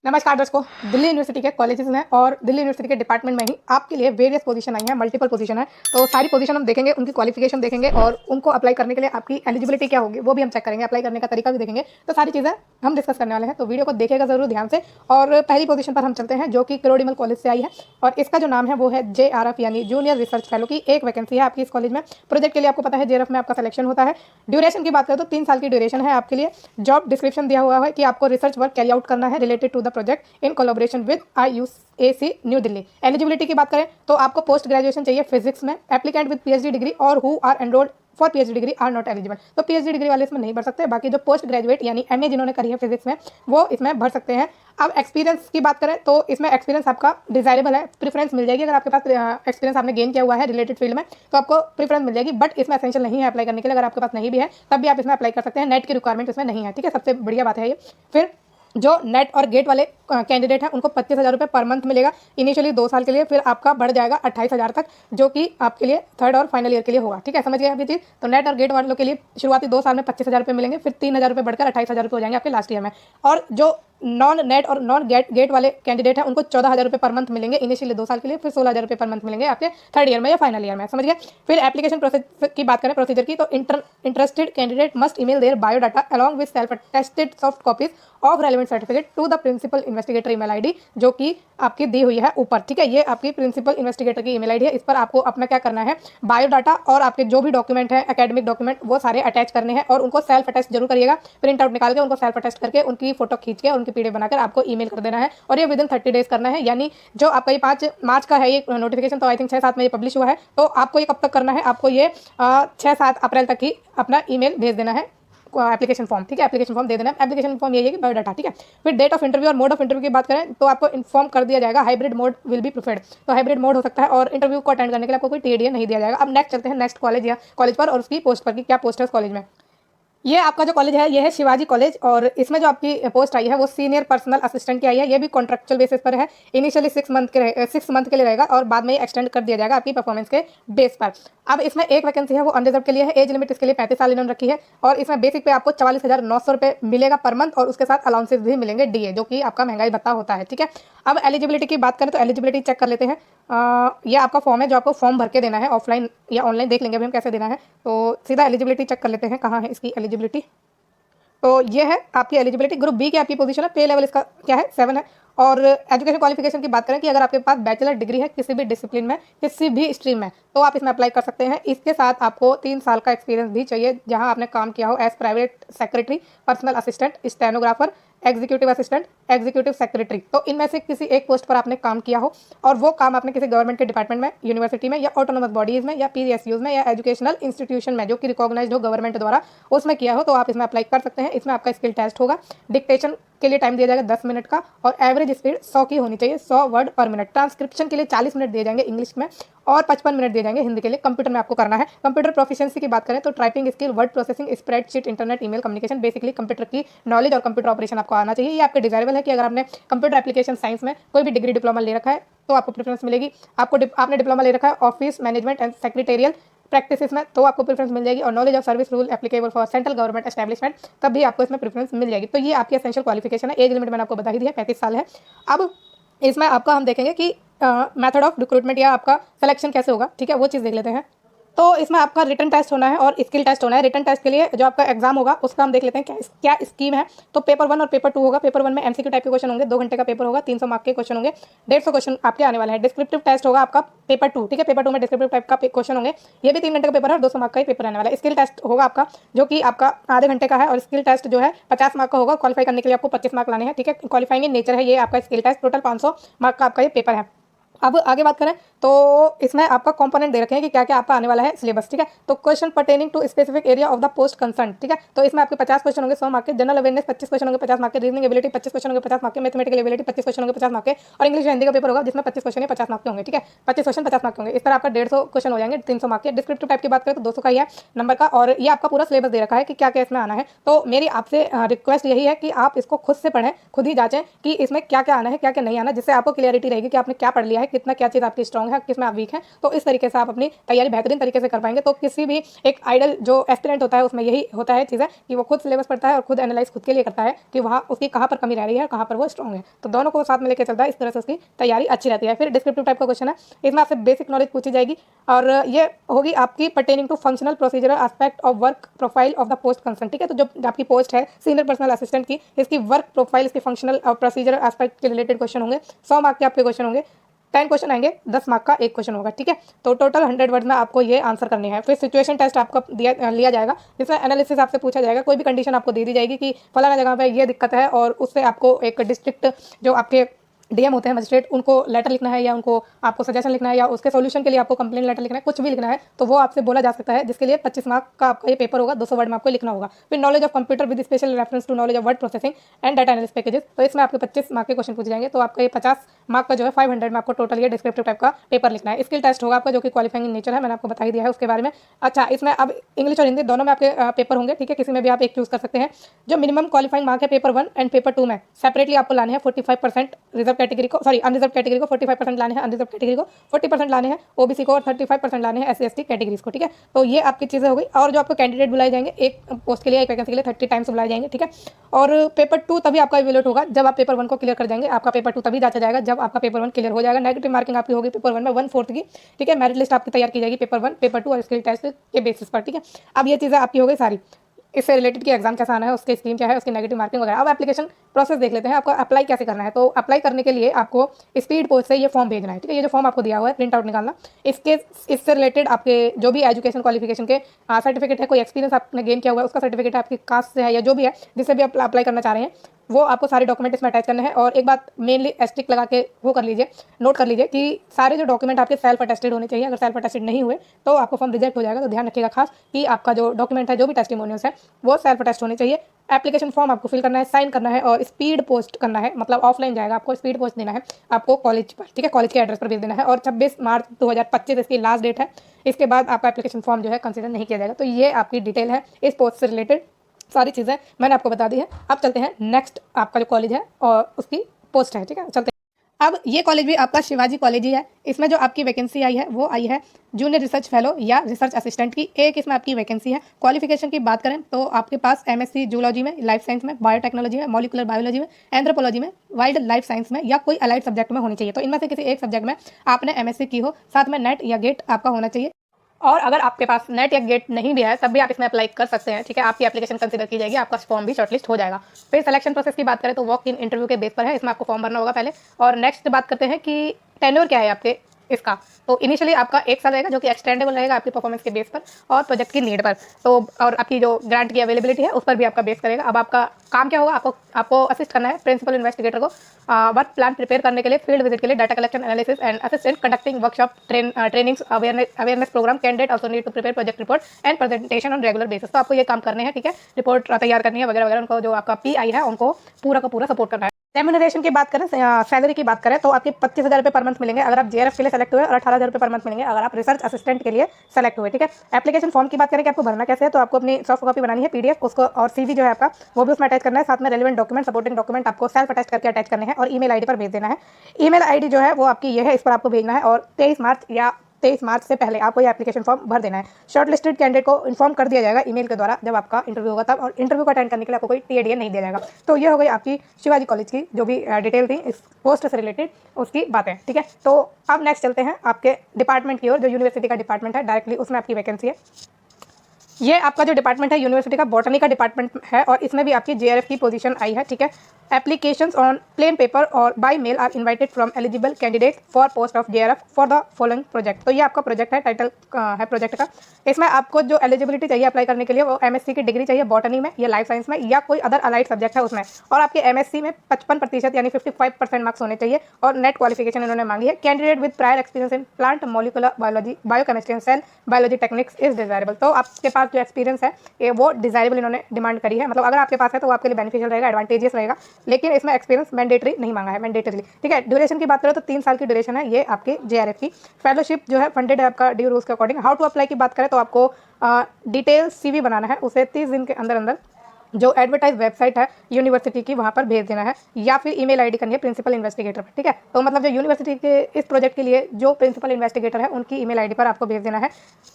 नमस्कार दर्शकों। दिल्ली यूनिवर्सिटी के कॉलेजेस में और दिल्ली यूनिवर्सिटी के डिपार्टमेंट में ही आपके लिए वेरियस पोजीशन आई हैं, मल्टीपल पोजीशन है। तो सारी पोजीशन हम देखेंगे, उनकी क्वालिफिकेशन देखेंगे और उनको अप्लाई करने के लिए आपकी एलिजिबिलिटी क्या होगी वो भी हम चेक करेंगे, अप्लाई करने का तरीका भी देखेंगे। तो सारी चीज़ें हम डिस्कस करने वाले हैं, तो वीडियो को देखिएगा जरूर ध्यान से। और पहली पोजीशन पर हम चलते हैं जो कि किरोड़ीमल कॉलेज से आई है और इसका जो नाम है वो है JRF यानी जूनियर रिसर्च फेलो की एक वैकेंसी है आपकी इस कॉलेज में। प्रोजेक्ट के लिए आपको पता है JRF में आपका सिलेक्शन होता है। ड्यूरेशन की बात करें तो 3 साल की ड्यूरेशन है आपके लिए। जॉब डिस्क्रिप्शन दिया हुआ है कि आपको रिसर्च वर्क कैरी आउट करना है related to the project in collaboration with IUAC new Delhi. Eligibility की बात करें तो आपको पोस्ट ग्रेजुएशन चाहिए फिजिक्स में, एप्लीकेंट विद PhD डिग्री और who are enrolled for PhD degree are not eligible. तो PhD डिग्री वाले इसमें नहीं भर सकते, बाकी जो पोस्ट ग्रेजुएट यानी MA जिन्होंने करी है फिजिक्स में वो इसमें भर सकते हैं। अब एक्सपीरियंस की बात करें तो इसमें एक्सपीरियंस आपका डिजायरेबल है, प्रेफरेंस मिल जाएगी। अगर आपके पास एक्सपीरियंस आपने गेन किया हुआ है रिलेटेड फील्ड में तो आपको प्रेफरेंस मिल जाएगी, बट इसमें एसेंशियल नहीं है अप्लाई करने के लिए। अगर आपके पास नहीं भी है तब भी आप इसमें अप्लाई कर सकते हैं, नेट की रिक्वायरमेंट इसमें नहीं है। ठीक है, सबसे बढ़िया बात है ये। फिर जो नेट और गेट वाले कैंडिडेट हैं उनको 25,000 रुपये पर मंथ मिलेगा इनिशियली 2 साल के लिए, फिर आपका बढ़ जाएगा 28,000 तक, जो कि आपके लिए थर्ड और फाइनल ईयर के लिए होगा। ठीक है, समझ गए अभी चीज़। तो नेट और गेट वालों के लिए शुरुआती 2 साल में 25,000 रुपये मिलेंगे, फिर 3,000 रुपये बढ़कर 28,000 रुपये हो जाएंगे आपके लास्ट ईयर में। और जो नॉन नेट और नॉन गेट वाले कैंडिडेट हैं उनको 14,000 रुपये पर मंथ मिलेंगे इनिशियली 2 साल के लिए, फिर 16,000 रुपये पर मंथ मिलेंगे आपके थर्ड ईयर में या फाइनल ईयर में। समझ गए। फिर एप्लीकेशन प्रोसेस की बात करें, प्रोसीजर की, तो interested candidate must email their biodata along with self attested soft copies of relevant certificate to the principal investigator email ID जो कि आपकी दी हुई है ऊपर। ठीक है, ये आपकी प्रिंसिपल इन्वेस्टिगेटर की ईमेल आईडी है। इस पर आपको अपना क्या करना है, बायोडाटा और आपके जो भी डॉक्यूमेंट है एकेडमिक डॉक्यूमेंट वो सारे अटैच करने हैं और उनको सेल्फ अटेस्ट जरूर करिएगा। प्रिंट आउट निकाल के उनको सेल्फ अटेस्ट करके उनकी फोटो खींच के उनकी PDF बनाकर आपको ईमेल कर देना है और ये विदिन 30 डेज करना है। यानी जो आपका ये 5 मार्च का है ये नोटिफिकेशन, तो आई थिंक 6-7 में ये पब्लिश हुआ है, तो आपको ये कब तक करना है, आपको ये 6-7 अप्रैल तक ही अपना ईमेल भेज देना है एप्लीकेशन फॉर्म। ठीक है, एप्लीकेशन फॉर्म दे देना है। एप्लीकेशन फॉर्म यही है कि बायोडाटा। ठीक है, फिर डेट ऑफ इंटरव्यू और मोड ऑफ इंटरव्यू की बात करें तो आपको इन्फॉर्म कर दिया जाएगा hybrid mode will be preferred. तो हाइब्रिड मोड हो सकता है और इंटरव्यू को अटेंड करने के लिए आपको कोई TDA नहीं दिया जाएगा। अब नेक्स्ट चलते हैं नेक्स्ट कॉलेज या कॉलेज पर और उसकी पोस्ट पर कि क्या पोस्ट है उस कॉलेज में। ये आपका जो कॉलेज है ये है शिवाजी कॉलेज और इसमें जो आपकी पोस्ट आई है वो सीनियर पर्सनल असिस्टेंट की आई है। ये भी कॉन्ट्रेक्चुअल बेसिस पर है, इनिशियली 6 मंथ के लिए रहेगा और बाद में ये एक्सटेंड कर दिया जाएगा आपकी परफॉर्मेंस के बेस पर। अब इसमें एक वैकेंसी है वो अनरिजर्व के लिए है, एज लिमिट इसके लिए 35 साल इन्होंने रखी है और इसमें बेसिक पे आपको 44,900 रुपये मिलेगा पर मंथ और उसके साथ अलाउंसेस भी मिलेंगे DA जो कि आपका महंगाई भत्ता होता है। ठीक है, अब एलिजिबिलिटी की बात करें तो एलिजिबिलिटी चेक कर लेते हैं। ये आपका फॉर्म है जो आपको फॉर्म भर के देना है, ऑफलाइन या ऑनलाइन देख लेंगे अभी हम कैसे देना है। तो सीधा एलिजिबिलिटी चेक कर लेते हैं, कहाँ है इसकी एलिजिबिलिटी। तो ये है आपकी एलिजिबिलिटी। ग्रुप बी की आपकी पोजीशन है, पे लेवल इसका क्या है 7 है। और एजुकेशन क्वालिफिकेशन की बात करें कि अगर आपके पास बैचलर डिग्री है किसी भी डिसिप्लिन में किसी भी स्ट्रीम में तो आप इसमें अप्लाई कर सकते हैं। इसके साथ आपको 3 साल का एक्सपीरियंस भी चाहिए जहां आपने काम किया हो as private secretary, personal assistant, stenographer, executive assistant, executive secretary. तो इनमें से किसी एक पोस्ट पर आपने काम किया हो और वो काम आपने किसी गवर्नमेंट के डिपार्टमेंट में, यूनिवर्सिटी में या ऑटोनोमस बॉडीज में या PSUs में या एजुकेशनल इंस्टीट्यूशन में जो कि रिकॉग्नाइज्ड हो गवर्नमेंट द्वारा उसमें किया हो तो आप इसमें अप्लाई कर सकते हैं। इसमें आपका स्किल टेस्ट होगा, डिक्टेशन के लिए टाइम दिया जाएगा 10 मिनट का और एवरेज स्पीड 100 की होनी चाहिए, 100 वर्ड पर मिनट। ट्रांसक्रिप्शन के लिए 40 मिनट दिए जाएंगे इंग्लिश में और 55 मिनट दिए जाएंगे हिंदी के लिए। कंप्यूटर में आपको करना है। कंप्यूटर प्रोफिशिएंसी की बात करें तो typing skill, word processing, spreadsheet, internet, email communication, basically computer की नॉलेज और कंप्यूटर ऑपरेशन आपको आना चाहिए। ये आपके डिजायरेबल है कि अगर आपने कंप्यूटर एप्लीकेशन साइंस में कोई भी डिग्री डिप्लोमा ले रखा है तो आपको प्रेफरेंस मिलेगी। आपने डिप्लोमा ले रखा है office management and secretarial practice में तो आपको प्रेफरेंस मिल जाएगी और knowledge of service rule applicable for central government establishment तब भी आपको इसमें प्रेफरेंस मिल जाएगी। तो ये आपकी एसेंशियल क्वालिफिकेशन है। एज लिमिट मैंने आपको बता ही दिया 35 साल है। अब इसमें आपका हम देखेंगे कि मेथड ऑफ रिक्रूटमेंट या आपका सिलेक्शन कैसे होगा। ठीक है, वो चीज़ देख लेते हैं। तो इसमें आपका रिटन टेस्ट होना है और स्किल टेस्ट होना है। रिटन टेस्ट के लिए जो आपका एग्जाम होगा उसका हम देख लेते हैं क्या स्कीम है। तो पेपर 1 और पेपर 2 होगा। पेपर 1 में MCQ टाइप के क्वेश्चन होंगे, 2 घंटे का पेपर होगा, 300 मार्क के क्वेश्चन होंगे, 150 क्वेश्चन आपके आने वाले हैं। डिस्क्रिप्टिव टेस्ट होगा आपका पेपर 2। ठीक है, पेपर 2 में डिस्क्रिप्टिव टाइप का क्वेश्चन होंगे, ये भी 3 घंटे का पेपर है और 200 मार्क का ही पेपर आने वाला है। स्किल टेस्ट होगा आपका जो कि आपका आधे घंटे का है और स्किल टेस्ट जो है 50 मार्क का होगा। क्वालिफाई करने के लिए आपको 25 मार्क लाने हैं। ठीक है, क्वालिफाइंग इन नेचर है ये आपका स्किल टेस्ट। टोटल 500 मार्क का आपका ये पेपर है। अब आगे बात करें तो इसमें आपका कंपोनेंट दे रखे हैं कि क्या क्या आपका आने वाला है सिलेबस। ठीक है, तो question pertaining to specific area of the post concern. ठीक है, तो इसमें आपके 50 क्वेश्चन होंगे 100 मार्क के, जनरल अवेयरनेस 25 क्वेश्चन होंगे 50 मार्क के, रीजनिंग एबिलिटी 25 क्वेश्चन होंगे 50 मार्क के, मैथमेटिकल एबिलिटी 25 क्वेश्चन होंगे 50 मार्क के और इंग्लिश हिंदी का पेपर होगा जिसमें 25 क्वेश्चन 50 मार्क के होंगे। ठीक है, 25 क्वेश्चन 50 मार्क के होंगे। इस तरह आपका 150 क्वेश्चन हो जाएंगे 300 मार्क के। डिस्क्रिप्टिव टाइप की बात करें तो 200 का ही है नंबर का और ये आपका पूरा सिलेबस दे रखा है कि क्या क्या इसमें आना है। तो मेरी आपसे रिक्वेस्ट यही है कि आप इसको खुद से पढ़ें, खुद ही जांचें कि इसमें क्या क्या आना है क्या क्या नहीं आना, जिससे आपको क्लियरिटी रहेगी कि आपने क्या पढ़ लिया है, कितना क्या चीज़ आपकी स्ट्रॉन्ग है, किसमें आप वीक हैं। तो इस तरीके से आप अपनी तैयारी बेहतरीन तरीके से कर पाएंगे। तो किसी भी एक आइडल जो एस्पिरेंट होता है उसमें यही होता है चीज़ें कि वो खुद सिलेबस पढ़ता है और खुद एनालाइज खुद के लिए करता है कि वहाँ उसकी कहाँ पर कमी रह रही है, कहाँ पर वो स्ट्रॉन्ग है। तो दोनों को साथ में लेकर चलता है, इस तरह से उसकी तैयारी अच्छी रहती है। फिर डिस्क्रिप्टिव टाइप का क्वेश्चन है, इसमें आपसे बेसिक नॉलेज पूछी जाएगी और ये होगी आपकी pertaining to functional procedural aspect of work profile of the post concern. ठीक है, तो जो आपकी पोस्ट है सीनियर पर्सनल असिस्टेंट की, इसकी वर्क प्रोफाइल, इसकी फंक्शनल और प्रोसीजरल एस्पेक्ट के रिलेटेड क्वेश्चन होंगे। 100 मार्क के आपके क्वेश्चन होंगे, 10 क्वेश्चन आएंगे, 10 मार्क का एक क्वेश्चन होगा। ठीक है, तो टोटल 100 वर्ड में आपको ये आंसर करने हैं। फिर सिचुएशन टेस्ट आपका लिया जाएगा, जिसमें एनालिसिस आपसे पूछा जाएगा। कोई भी कंडीशन आपको दे दी जाएगी कि फलाना जगह पे ये दिक्कत है और उससे आपको एक डिस्ट्रिक्ट जो आपके डीएम होते हैं मजिस्ट्रेट, उनको लेटर लिखना है या उनको आपको सजेशन लिखना है या उसके सॉल्यूशन के लिए आपको कंप्लेंट लेटर लिखना है, कुछ भी लिखना है तो वो आपसे बोला जा सकता है, जिसके लिए 25 मार्क का आपका ये पेपर होगा। 200 वर्ड में आपको लिखना होगा। फिर knowledge of computer with special reference to knowledge of word processing and data analysis packages, तो इसमें आपके 25 मार्क के क्वेश्चन पूछे जाएंगे। तो आपका ये 50 मार्क का जो है 500 में आपको टोटल ये डिस्क्रिप्टिव टाइप का पेपर लिखना है। स्किल टेस्ट होगा आपका जो कि क्वालिफाइंग इन नेचर है, मैंने आपको बता ही दिया है उसके बारे में। अच्छा, इसमें अब इंग्लिश और हिंदी दोनों में आपके पेपर होंगे। ठीक है, किसी में भी आप एक चूज कर सकते हैं। जो मिनिमम क्वालिफाइंग मार्क है पेपर 1 एंड पेपर 2 में सेपरेटली आपको लाने हैं 45% रिजर्व कैटेगरी को, सॉरी अनरिजर्व कैटेगरी को 45% लाने हैं, अनरिजर्व कैटेगरी को 40% लाने हैं, ओबीसी को और 35% लाने हैं एससी एसटी कैटेगरीज को। ठीक है, तो ये आपकी चीज़ें हो गई। और जो आपको कैंडिडेट बुलाए जाएंगे एक पोस्ट के लिए, एक वैकेंसी के लिए 30 टाइम्स बुलाए जाएंगे। ठीक है, और पेपर 2 तभी आपका इवैल्यूएट होगा जब आप पेपर 1 को क्लियर कर जाएंगे। आपका पेपर 2 तभी जांचा जाएगा जब आपका पेपर 1 क्लियर हो जाएगा। नेगेटिव मार्किंग आपकी होगी पेपर 1 में 1/4 की। ठीक है, मेरिट लिस्ट आपकी तैयार की जाएगी पेपर 1, पेपर 2 और स्किल टेस्ट के बेसिस पर। ठीक है, अब ये चीज़ें आपकी हो गई सारी। इससे रिलेटेड कि एग्जाम कैसा आना है, उसकी स्कीम क्या है, उसकी नेगेटिव मार्किंग वगैरह। अब एप्लीकेशन प्रोसेस देख लेते हैं, आपको अप्लाई कैसे करना है। तो अप्लाई करने के लिए आपको स्पीड पोस्ट से ये फॉर्म भेजना है। ठीक है, ये जो फॉर्म आपको दिया हुआ है प्रिंट आउट निकालना, इससे रिलेटेड आपके जो भी एजुकेशन क्वालिफिकेशन के सर्टिफिकेट है, कोई एक्सपीरियंस आपने गेन किया हुआ है उसका सर्टिफिकेट है, आपकी कास्ट से है या जो भी है जिससे भी आप अप्लाई करना चाह रहे हैं, वो आपको सारे डॉक्यूमेंट इसमें अटैच करने हैं। और एक बात मेनली एस्टिक लगा के वो कर लीजिए, नोट कर लीजिए कि सारे जो डॉक्यूमेंट आपके सेल्फ अटेस्टेड होने चाहिए। अगर सेल्फ अटेस्टेड नहीं हुए तो आपको फॉर्म रिजेक्ट हो जाएगा। तो ध्यान रखिएगा खास कि आपका जो डॉक्यूमेंट है, जो भी टेस्टिमोनियल्स है, वो सेल्फ अटेस्ट होने चाहिए। एप्लीकेशन फॉर्म आपको फिल करना है, साइन करना है और स्पीड पोस्ट करना है, मतलब ऑफलाइन जाएगा, आपको स्पीड पोस्ट देना है आपको कॉलेज पर। ठीक है, कॉलेज के एड्रेस पर भेज देना है और 26 मार्च 2025 इसकी लास्ट डेट है। इसके बाद आपका एप्लीकेशन फॉर्म जो है कंसिडर नहीं किया जाएगा। तो ये आपकी डिटेल है इस पोस्ट से रिलेटेड, सारी चीज़ें मैंने आपको बता दी है। अब चलते हैं नेक्स्ट, आपका जो कॉलेज है और उसकी पोस्ट है। ठीक है, चलते हैं। अब ये कॉलेज भी आपका शिवाजी कॉलेज ही है। इसमें जो आपकी वैकेंसी आई है वो आई है जूनियर रिसर्च फेलो या रिसर्च असिस्टेंट की, एक इसमें आपकी वैकेंसी है। क्वालिफिकेशन की बात करें तो आपके पास एमएससी जूलॉजी में, लाइफ साइंस में, बायोटेक्नोलॉजी में, मॉलिकुलर बायोलॉजी में, एंथ्रोपोलॉजी में, वाइल्ड लाइफ साइंस में या कोई अलाइड सब्जेक्ट में होनी चाहिए। तो इनमें से किसी एक सब्जेक्ट में आपने एमएससी की हो, साथ में नेट या गेट आपका होना चाहिए। और अगर आपके पास नेट या गेट नहीं भी है तब भी आप इसमें अप्लाई कर सकते हैं। ठीक है, आपकी एप्लीकेशन कंसीडर की जाएगी, आपका फॉर्म भी शॉर्टलिस्ट हो जाएगा। फिर सिलेक्शन प्रोसेस की बात करें तो वॉक इन इंटरव्यू के बेस पर है, इसमें आपको फॉर्म भरना होगा पहले। और नेक्स्ट बात करते हैं कि टेन्योर क्या है आपके इसका। तो इनिशियली आपका 1 साल रहेगा जो कि एक्सटेंडेबल रहेगा आपकी परफॉर्मेंस के बेस पर और प्रोजेक्ट की नीड पर। तो और आपकी जो ग्रांट की अवेलेबिलिटी है उस पर भी आपका बेस करेगा। अब आपका काम क्या होगा, आपको असिस्ट करना है प्रिंसिपल इन्वेस्टिगेटर को वर्क प्लान प्रिपेयर करने के लिए, फील्ड विजिट के लिए, data collection analysis and assistant conducting workshop, trainings, awareness program. Candidate also need to prepare project report and presentation on regular basis. तो आपको ये काम करने हैं। ठीक है, रिपोर्ट तैयार करनी है वगैरह वगैरह। उनको जो आपका पीआई है उनको पूरा का पूरा सपोर्ट करना है। रेम्यूनरेशन की बात करें, सैलरी की बात करें तो आपके 25,000 रुपये पर मंथ मिलेंगे अगर आप जेआरएफ के लिए सेलेक्ट हुए और 18,000 रुपये पर मंथ मिलेंगे अगर आप रिसर्च असिस्टेंट के लिए सेलेक्ट हुए। ठीक है, एप्लीकेशन फॉर्म की बात करें कि आपको भरना कैसे है, तो आपको अपनी सॉफ्ट कॉपी बनानी है पीडीएफ, उसको और सीवी जो है आपका वो भी उसमें अटैच करना है। साथ में रेलेवेंट डॉक्यूमेंट, सपोर्टिंग डॉक्यूमेंट आपको सेल्फ अटैच करके अटैच करने हैं और ईमेल आईडी पर भेज देना है। ईमेल आईडी जो है वो आपकी ये है, इस पर आपको भेजना है और 23 मार्च से पहले आपको ये एप्लीकेशन फॉर्म भर देना है। शॉर्ट लिस्टेड कैंडिडेट को इन्फॉर्म कर दिया जाएगा ईमेल के द्वारा जब आपका इंटरव्यू होगा तब, और इंटरव्यू को अटेंड करने के लिए आपको कोई टीएडीए नहीं दिया जाएगा। तो ये हो गई आपकी शिवाजी कॉलेज की जो भी डिटेल थी इस पोस्ट से रिलेटेड उसकी बातें। ठीक है, तो अब नेक्स्ट चलते हैं आपके डिपार्टमेंट की ओर। जो यूनिवर्सिटी का डिपार्टमेंट है डायरेक्टली उसमें आपकी वैकेंसी है। ये आपका जो डिपार्टमेंट है यूनिवर्सिटी का बॉटनी का डिपार्टमेंट है और इसमें भी आपकी जेआरएफ की पोजीशन आई है। ठीक है, एप्लीकेशंस ऑन प्लेन पेपर और by mail are invited from eligible candidate for post of JRF for the following project. तो ये आपका प्रोजेक्ट है, टाइटल है प्रोजेक्ट का। इसमें आपको जो एलिजिबिलिटी चाहिए अप्लाई करने के लिए वो एमएससी की डिग्री चाहिए बॉटनी में या लाइफ साइंस में या कोई अदर अलाइड सब्जेक्ट है उसमें, और आपके एमएससी में 55% यानी 55% मार्क्स होने चाहिए और नेट क्वालिफिकेशन इन्होंने मांगी है। Candidate with prior experience in plant molecular biology, biochemistry and cell biology techniques is desirable. तो आपके पास जो एक्सपीरियंस है ये वो डिजायरेबल इन्होंने डिमांड करी है, मतलब अगर आपके पास है तो वो आपके लिए बेनिफिशियल रहेगा, एडवांटेजियस रहेगा, लेकिन इसमें एक्सपीरियंस मैंडेटरी नहीं मांगा है, मैंडेटरी। ठीक है, ड्यूरेशन की बात करें तो 3 साल की ड्यूरेशन है ये आपकी जेआरएफ की। फेलोशिप जो है फंडेड है आपका ड्यू रूल्स के अकॉर्डिंग। हाउ टू अप्लाई की बात करें तो आपको डिटेल सीवी बनाना है, उसे 30 दिन के अंदर अंदर जो एडवर्टाइज वेबसाइट है यूनिवर्सिटी की वहाँ पर भेज देना है, या फिर ईमेल आईडी करनी है प्रिंसिपल इन्वेस्टिगेटर पर। ठीक है, तो मतलब जो यूनिवर्सिटी के इस प्रोजेक्ट के लिए जो प्रिंसिपल इन्वेस्टिगेटर है उनकी ईमेल आईडी पर आपको भेज देना है,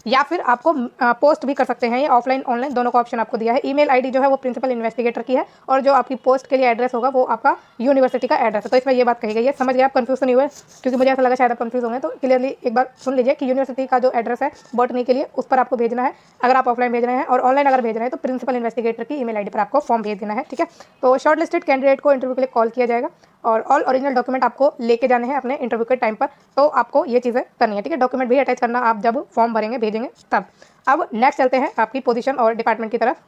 या फिर आपको पोस्ट भी कर सकते हैं। ये ऑफलाइन ऑनलाइन दोनों का ऑप्शन आपको दिया है। ईमेल आईडी जो है वो प्रिंसिपल इन्वेस्टिगेटर की है, और जो आपकी पोस्ट के लिए एड्रेस होगा वो आपका यूनिवर्सिटी का एड्रेस है। तो इसमें ये बात कही गई है, समझ गए आप? कंफ्यूज तो नहीं हुए? क्योंकि मुझे ऐसा लगा शायद आप कंफ्यूज होंगे, तो क्लियरली एक बार सुन लीजिए कि यूनिवर्सिटी का जो एड्रेस है बॉटनी के लिए उस पर आपको भेजना है अगर आप ऑफलाइन भेज रहे हैं, और ऑनलाइन अगर भेज रहे हैं तो प्रिंसिपल इन्वेस्टिगेटर की ईमेल आईडी पर आपको फॉर्म भेज देना है। ठीक है, तो शॉर्ट लिस्टेड कैंडिडेट को इंटरव्यू के लिए कॉल किया जाएगा, और ऑल ओरिजिनल डॉक्यूमेंट आपको लेके जाने हैं अपने इंटरव्यू के टाइम पर। तो आपको ये चीज़ें करनी है। ठीक है, डॉक्यूमेंट भी अटैच करना आप जब फॉर्म भरेंगे भेजेंगे तब। अब नेक्स्ट चलते हैं आपकी पोजीशन और डिपार्टमेंट की तरफ।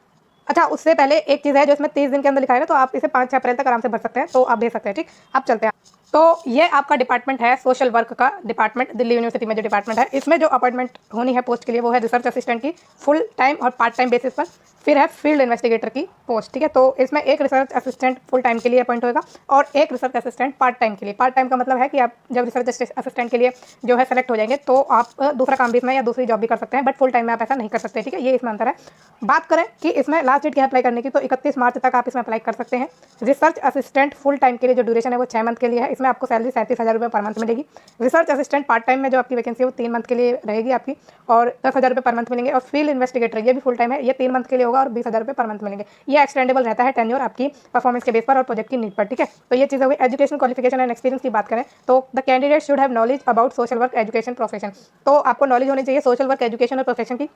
अच्छा, उससे पहले एक चीज़ है जो इसमें 30 दिन के अंदर लिखा है ना, तो आप इसे 5-6 अप्रैल तक आराम से भर सकते हैं, तो आप भेज सकते हैं। ठीक, अब चलते हैं। तो ये आपका डिपार्टमेंट है सोशल वर्क का डिपार्टमेंट, दिल्ली यूनिवर्सिटी में जो डिपार्टमेंट है। इसमें जो अपॉइंटमेंट होनी है पोस्ट के लिए वो है रिसर्च असिस्टेंट की फुल टाइम और पार्ट टाइम बेसिस पर। फिर है फील्ड इन्वेस्टिगेटर की पोस्ट। ठीक है, तो इसमें एक रिसर्च असिस्टेंट फुल टाइम के लिए अपॉइंट होगा और एक रिसर्च असिस्टेंट पार्ट टाइम के लिए। पार्ट टाइम का मतलब है कि आप जब रिसर्च असिस्टेंट के लिए जो है सेलेक्ट हो जाएंगे तो आप दूसरा काम भी इसमें या दूसरी जॉब भी कर सकते हैं, बट फुल टाइम में आप ऐसा नहीं कर सकते। ठीक है, ये इसमें अंतर है। बात करें कि इसमें लास्ट डेट क्या है अप्लाई करने की, तो 31 मार्च तक आप इसमें अप्लाई कर सकते हैं। रिसर्च असिस्टेंट फुल टाइम के लिए जो ड्यूरेशन है वो 6 मंथ के लिए है। इसमें आपको सैलरी 37,000 रुपये पर मंथ मिलेगी। रिसर्च असिस्टेंट पार्ट टाइम में जो आपकी वैकेंसी है वो 3 मंथ के लिए रहेगी आपकी, और 10,000 रुपये पर मंथ मिलेंगे। और फील्ड इन्वेस्टिगेटर ये भी फुल टाइम है, ये 3 मंथ के लिए होगा और 20,000 रुपये पर मंथ मिलेंगे। ये एक्सटेंडेबल रहता है टेन्योर आपकी परफॉर्मेंस के बेस पर और प्रोजेक्ट की नीड पर। ठीक है, तो ये चीज़ हुई। एजुकेशन क्वालिफिकेशन एंड एक्सपीरियंस की बात करें तो the candidate should have knowledge about social work education profession. तो आपको नॉलेज होनी चाहिए सोशल वर्क एजुकेशन और प्रोफेशन की।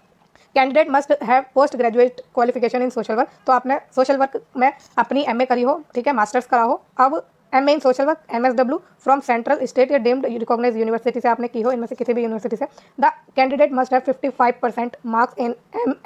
Candidate must have post graduate qualification in social work. तो आपने सोशल वर्क में अपनी MA करी हो, ठीक है, मास्टर्स करा हो। अब MA in social work MSW from central state या डीम्ड रिकॉग्नाइज यूनिवर्सिटी से आपने की हो, इनमें से किसी भी यूनिवर्सिटी से। The candidate must have 55% marks in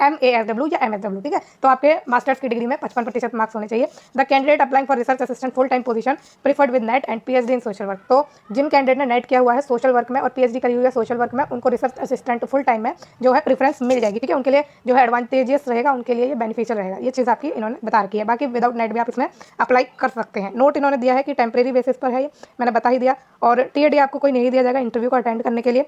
MASW या MSW। ठीक है, तो आपके मास्टर्स की डिग्री में 55% मार्क्स होने चाहिए। The candidate applying for research assistant full time position preferred with net and PhD in social work. तो जिन कैंडिडेट ने नेट किया हुआ है सोशल वर्क में और PhD करी हुई है सोशल वर्क में, उनको रिसर्च असिस्टेंट फुल टाइम में जो है प्रेफरेंस मिल जाएगी। ठीक है, उनके लिए जो है एडवांटेजेस रहेगा, उनके लिए ये बेनिफिशियल रहेगा। ये चीज़ आपकी इन्होंने बता रखी है। बाकी विदाउट नेट भी आप इसमें अप्लाई कर सकते हैं। नोट इन्होंने दिया है कि टेम्परेरी बेसिस पर है, ये मैंने बता ही दिया। और TAD आपको कोई नहीं दिया जाएगा इंटरव्यू को अटेंड करने के लिए।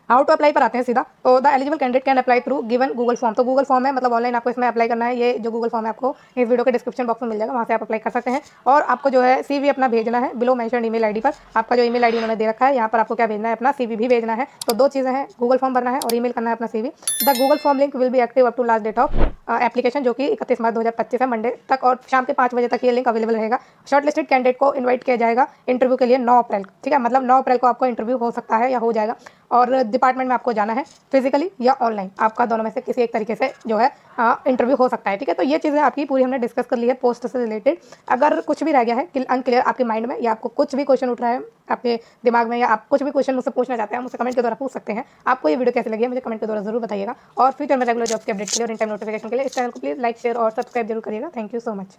हाउ टू अप्लाई पर आते हैं सीधा। तो the eligible candidate can apply through given Google form. तो गूगल फॉर्म है, मतलब ऑनलाइन आपको इसमें अप्लाई करना है। ये जो गूगल फॉर्म है आपको इस वीडियो के डिस्क्रिप्शन बॉक्स में मिल जाएगा, वहाँ से आप अप्लाई कर सकते हैं। और आपको जो है CV अपना भेजना है बिलो मेंशन ईमेल आईडी पर। आपका जो ईमेल आईडी उन्होंने दे रखा है, यहाँ पर आपको क्या भेजना है, अपना CV भी भेजना है। तो 2 चीज़ें हैं, गूगल फॉर्म भरना है और ईमेल करना है अपना CV। The Google form link will be active up to last date of application, जो कि 31 मार्च 2025 है, मंडे तक, और शाम के 5 बजे तक ये लिंक अवेलेबल रहेगा। शॉर्ट लिस्टेड कैंडिडेट को इन्वाइट किया जाएगा इंटरव्यू के लिए 9 अप्रैल। ठीक है, मतलब 9 अप्रैल को आपको इंटरव्यू हो सकता है या हो जाएगा। और डिपार्टमेंट में आपको जाना है फिजिकली या ऑनलाइन, आपका दोनों में से किसी एक तरीके से जो है इंटरव्यू हो सकता है। ठीक है, तो ये चीज़ें आपकी पूरी हमने डिस्कस कर ली है पोस्ट से रिलेटेड। अगर कुछ भी रह गया है अनक्लियर आपके माइंड में, या आपको कुछ भी क्वेश्चन उठ रहा है आपके दिमाग में, या आप कुछ भी क्वेश्चन मुझसे पूछना चाहते हैं, मुझसे कमेंट के द्वारा पूछ सकते हैं। आपको ये वीडियो कैसी लगी है मुझे कमेंट के द्वारा जरूर बताइएगा। और फ्यूचर में रेगुलर जॉब के अपडेट के लिए और इन टाइम नोटिफिकेशन के लिए इस चैनल को प्लीज़ लाइक शेयर और सब्सक्राइब जरूर करिएगा। Thank you so much.